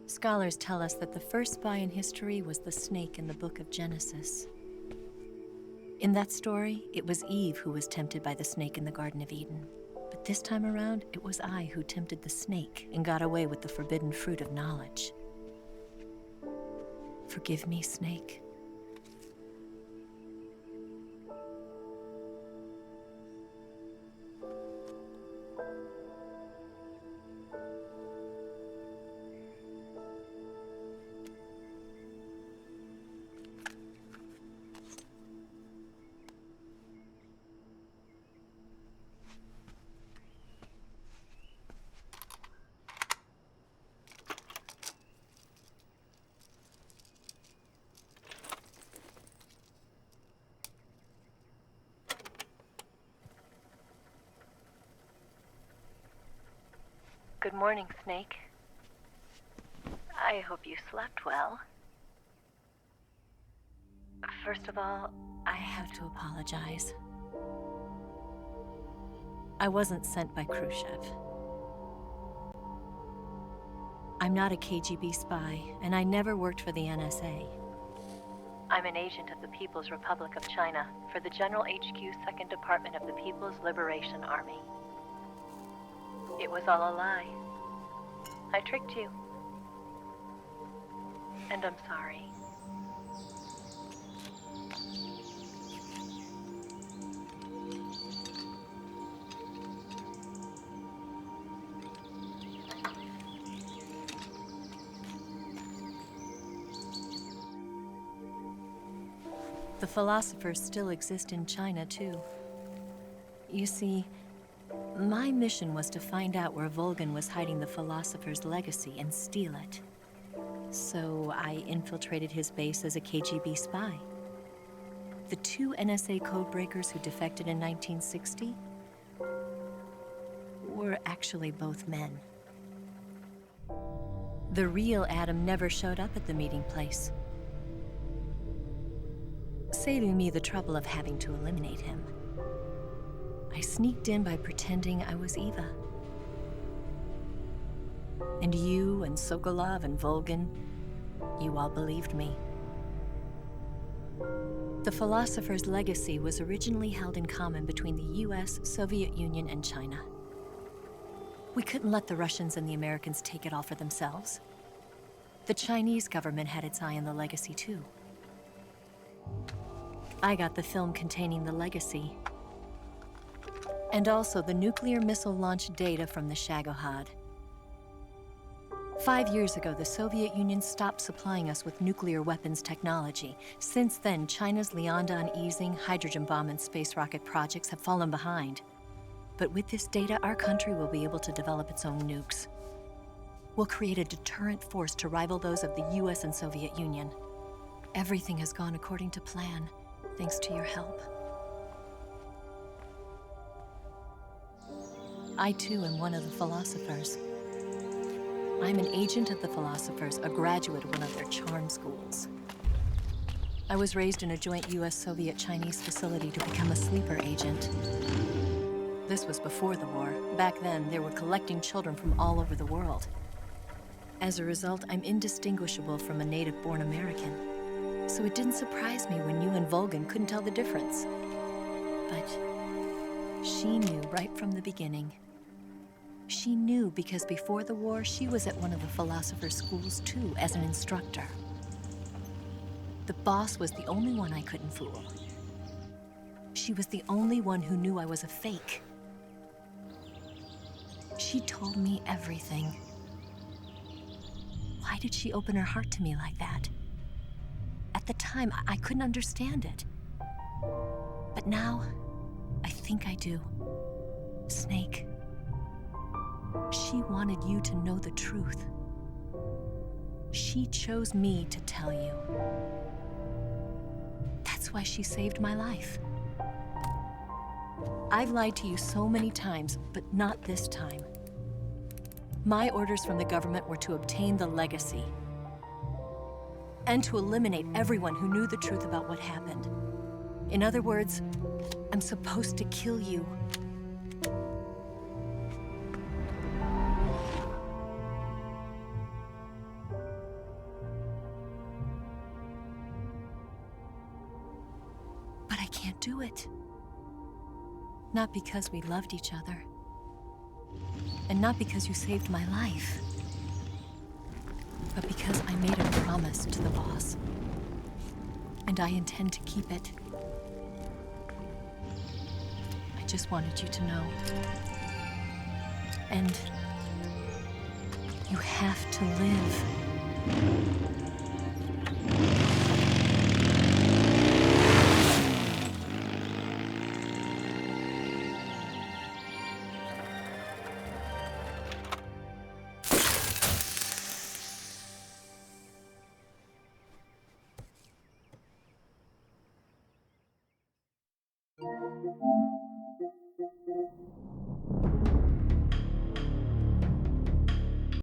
Scholars tell us that the first spy in history was the snake in the book of Genesis. In that story, it was Eve who was tempted by the snake in the Garden of Eden. But this time around, it was I who tempted the snake and got away with the forbidden fruit of knowledge. Forgive me, snake. Good morning, Snake. I hope you slept well. First of all, I have to apologize. I wasn't sent by Khrushchev. I'm not a KGB spy, and I never worked for the NSA. I'm an agent of the People's Republic of China for the General HQ 2nd Department of the People's Liberation Army. It was all a lie. I tricked you. And I'm sorry. The philosophers still exist in China, too. You see, my mission was to find out where Volgin was hiding the philosopher's legacy and steal it. So I infiltrated his base as a KGB spy. The two NSA codebreakers who defected in 1960 were actually both men. The real Adam never showed up at the meeting place, saving me the trouble of having to eliminate him. I sneaked in by pretending I was EVA. And you and Sokolov and Volgin, you all believed me. The philosopher's legacy was originally held in common between the US, Soviet Union, and China. We couldn't let the Russians and the Americans take it all for themselves. The Chinese government had its eye on the legacy too. I got the film containing the legacy, and also the nuclear missile launch data from the Shagohod. 5 years ago, the Soviet Union stopped supplying us with nuclear weapons technology. Since then, China's Liaodong easing, hydrogen bomb, and space rocket projects have fallen behind. But with this data, our country will be able to develop its own nukes. We'll create a deterrent force to rival those of the US and Soviet Union. Everything has gone according to plan, thanks to your help. I too am one of the philosophers. I'm an agent of the philosophers, a graduate of one of their charm schools. I was raised in a joint US-Soviet-Chinese facility to become a sleeper agent. This was before the war. Back then, they were collecting children from all over the world. As a result, I'm indistinguishable from a native-born American. So it didn't surprise me when you and Volgin couldn't tell the difference. But she knew right from the beginning. She knew because before the war, she was at one of the philosopher's schools too, as an instructor. The boss was the only one I couldn't fool. She was the only one who knew I was a fake. She told me everything. Why did she open her heart to me like that? At the time, I couldn't understand it. But now, I think I do. Snake. She wanted you to know the truth. She chose me to tell you. That's why she saved my life. I've lied to you so many times, but not this time. My orders from the government were to obtain the legacy and to eliminate everyone who knew the truth about what happened. In other words, I'm supposed to kill you. But I can't do it. Not because we loved each other. And not because you saved my life. But because I made a promise to the boss. And I intend to keep it. I just wanted you to know. And you have to live.